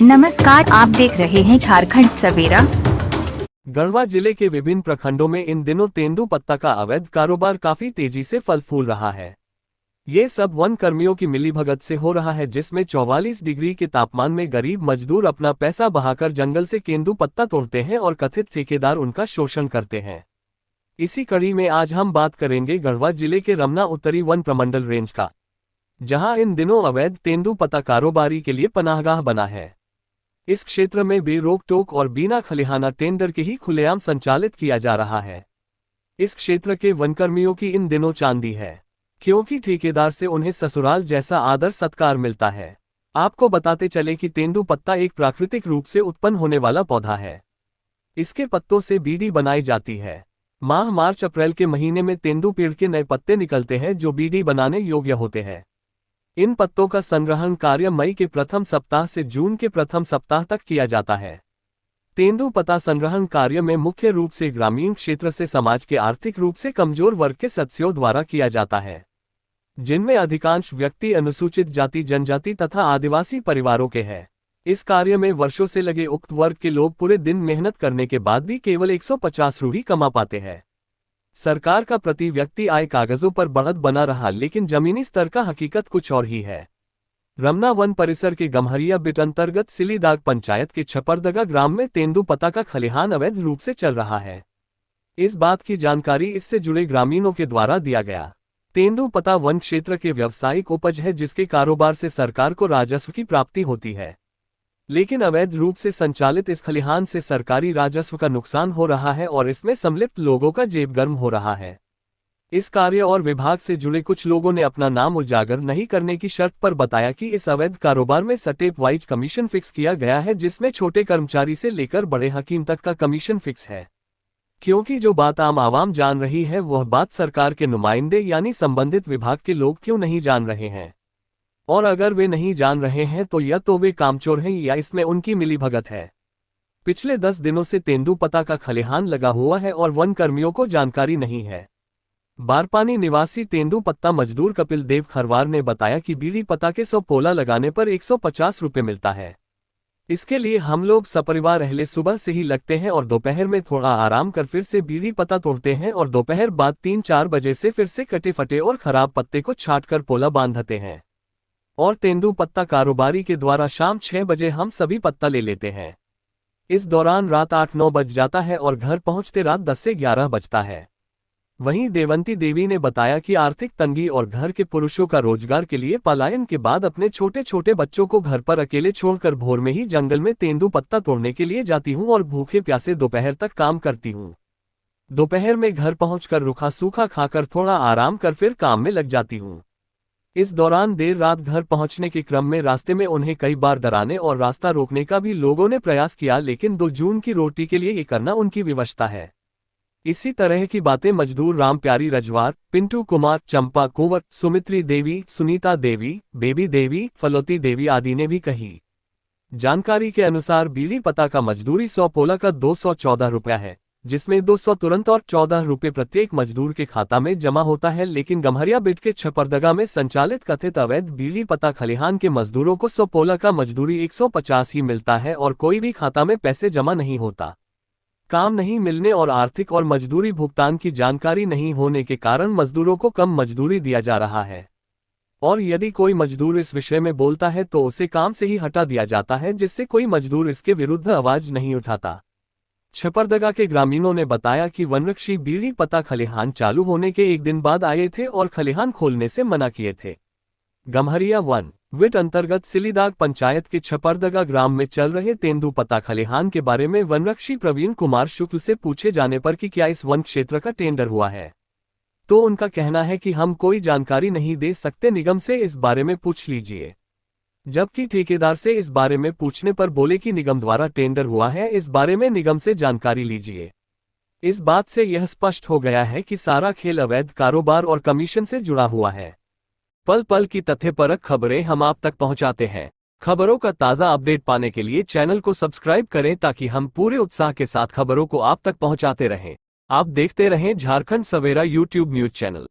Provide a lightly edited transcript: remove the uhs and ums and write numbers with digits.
नमस्कार, आप देख रहे हैं झारखंड सवेरा। गढ़वा जिले के विभिन्न प्रखंडों में इन दिनों तेंदुपत्ता का अवैध कारोबार काफी तेजी से फल फूल रहा है। ये सब वन कर्मियों की मिलीभगत से हो रहा है, जिसमें 44 डिग्री के तापमान में गरीब मजदूर अपना पैसा बहाकर जंगल से तेंदुपत्ता तोड़ते हैं और कथित ठेकेदार उनका शोषण करते हैं। इसी कड़ी में आज हम बात करेंगे गढ़वा जिले के रमना उत्तरी वन प्रमंडल रेंज का, जहां इन दिनों अवैध तेंदुपत्ता कारोबारी के लिए पनाहगाह बना है। इस क्षेत्र में बेरोक टोक और बिना खलिहाना टेंडर के ही खुलेआम संचालित किया जा रहा है। इस क्षेत्र के वनकर्मियों की इन दिनों चांदी है, क्योंकि ठेकेदार से उन्हें ससुराल जैसा आदर सत्कार मिलता है। आपको बताते चले कि तेंदुपत्ता एक प्राकृतिक रूप से उत्पन्न होने वाला पौधा है। इसके पत्तों से बीड़ी बनाई जाती है। माह मार्च अप्रैल के महीने में तेंदु पेड़ के नए पत्ते निकलते हैं जो बीड़ी बनाने योग्य होते हैं। इन पत्तों का संग्रहण कार्य मई के प्रथम सप्ताह से जून के प्रथम सप्ताह तक किया जाता है। तेंदुपत्ता संग्रहण कार्य में मुख्य रूप से ग्रामीण क्षेत्र से समाज के आर्थिक रूप से कमजोर वर्ग के सदस्यों द्वारा किया जाता है, जिनमें अधिकांश व्यक्ति अनुसूचित जाति जनजाति तथा आदिवासी परिवारों के हैं। इस कार्य में वर्षों से लगे उक्त वर्ग के लोग पूरे दिन मेहनत करने के बाद भी केवल 150 रु ही कमा पाते हैं। सरकार का प्रति व्यक्ति आय कागजों पर बढ़त बना रहा, लेकिन जमीनी स्तर का हकीकत कुछ और ही है। रमना वन परिसर के गम्हरिया बिट अंतर्गत सिलीदाग पंचायत के छपरदगा ग्राम में तेंदुपत्ता का खलिहान अवैध रूप से चल रहा है। इस बात की जानकारी इससे जुड़े ग्रामीणों के द्वारा दिया गया। तेंदुपत्ता वन क्षेत्र के व्यावसायिक उपज है, जिसके कारोबार से सरकार को राजस्व की प्राप्ति होती है, लेकिन अवैध रूप से संचालित इस खलिहान से सरकारी राजस्व का नुकसान हो रहा है और इसमें सम्मिलित लोगों का जेब गर्म हो रहा है। इस कार्य और विभाग से जुड़े कुछ लोगों ने अपना नाम उजागर नहीं करने की शर्त पर बताया कि इस अवैध कारोबार में स्टेप वाइज कमीशन फिक्स किया गया है, जिसमें छोटे कर्मचारी से लेकर बड़े हकीम तक का कमीशन फिक्स है। क्योंकि जो बात आम आवाम जान रही है, वह बात सरकार के नुमाइंदे यानी संबंधित विभाग के लोग क्यों नहीं जान रहे हैं, और अगर वे नहीं जान रहे हैं तो या तो वे कामचोर हैं या इसमें उनकी मिलीभगत है। पिछले 10 दिनों से तेंदुपत्ता का खलिहान लगा हुआ है और वन कर्मियों को जानकारी नहीं है। बारपानी निवासी तेंदुपत्ता मजदूर कपिल देव खरवार ने बताया कि बीड़ी पत्ता के 100 पोला लगाने पर 150 रुपये मिलता है। इसके लिए हम लोग सपरिवार रहले सुबह से ही लगते हैं और दोपहर में थोड़ा आराम कर फिर से बीड़ी पत्ता तोड़ते हैं और दोपहर बाद 3-4 बजे से फिर से कटे फटे और खराब पत्ते को छाट कर पोला बांधते हैं, और तेंदुपत्ता कारोबारी के द्वारा शाम 6 बजे हम सभी पत्ता ले लेते हैं। इस दौरान रात 8-9 बज जाता है और घर पहुंचते रात 10 से 11 बजता है। वहीं देवंती देवी ने बताया कि आर्थिक तंगी और घर के पुरुषों का रोजगार के लिए पलायन के बाद अपने छोटे छोटे बच्चों को घर पर अकेले छोड़कर भोर में ही जंगल में तेंदुपत्ता तोड़ने के लिए जाती हूं और भूखे प्यासे दोपहर तक काम करती हूं। दोपहर में घर पहुंचकर रूखा सूखा खाकर थोड़ा आराम कर फिर काम में लग जाती हूं। इस दौरान देर रात घर पहुंचने के क्रम में रास्ते में उन्हें कई बार डराने और रास्ता रोकने का भी लोगों ने प्रयास किया, लेकिन 2 जून की रोटी के लिए ये करना उनकी विवशता है। इसी तरह की बातें मजदूर राम प्यारी रजवार, पिंटू कुमार, चंपा कुंवर, सुमित्री देवी, सुनीता देवी, बेबी देवी, फलोती देवी आदि ने भी कही। जानकारी के अनुसार बीड़ी पत्ता का मजदूरी 100 पोला का 214 रुपया है, जिसमें 200 तुरंत और 14 रुपये प्रत्येक मजदूर के खाता में जमा होता है। लेकिन गम्हरिया बिट के छपरदगा में संचालित कथित अवैध बीड़ी पत्ता खलिहान के मजदूरों को 100 पोला का मजदूरी 150 ही मिलता है और कोई भी खाता में पैसे जमा नहीं होता। काम नहीं मिलने और आर्थिक और मजदूरी भुगतान की जानकारी नहीं होने के कारण मजदूरों को कम मजदूरी दिया जा रहा है, और यदि कोई मजदूर इस विषय में बोलता है तो उसे काम से ही हटा दिया जाता है, जिससे कोई मजदूर इसके विरुद्ध आवाज नहीं उठाता। छपरदगा के ग्रामीणों ने बताया कि वनरक्षी बीड़ी पत्ता खलिहान चालू होने के 1 दिन बाद आए थे और खलिहान खोलने से मना किए थे। गम्हरिया वन विट अंतर्गत सिलीदाग पंचायत के छपरदगा ग्राम में चल रहे तेंदुपत्ता खलिहान के बारे में वनरक्षी प्रवीण कुमार शुक्ल से पूछे जाने पर कि क्या इस वन क्षेत्र का टेंडर हुआ है, तो उनका कहना है कि हम कोई जानकारी नहीं दे सकते, निगम से इस बारे में पूछ लीजिए। जबकि ठेकेदार से इस बारे में पूछने पर बोले कि निगम द्वारा टेंडर हुआ है, इस बारे में निगम से जानकारी लीजिए। इस बात से यह स्पष्ट हो गया है कि सारा खेल अवैध कारोबार और कमीशन से जुड़ा हुआ है। पल पल की तथ्यपरक खबरें हम आप तक पहुंचाते हैं। खबरों का ताज़ा अपडेट पाने के लिए चैनल को सब्सक्राइब करें, ताकि हम पूरे उत्साह के साथ खबरों को आप तक पहुंचाते रहें। आप देखते रहें झारखंड सवेरा यूट्यूब न्यूज चैनल।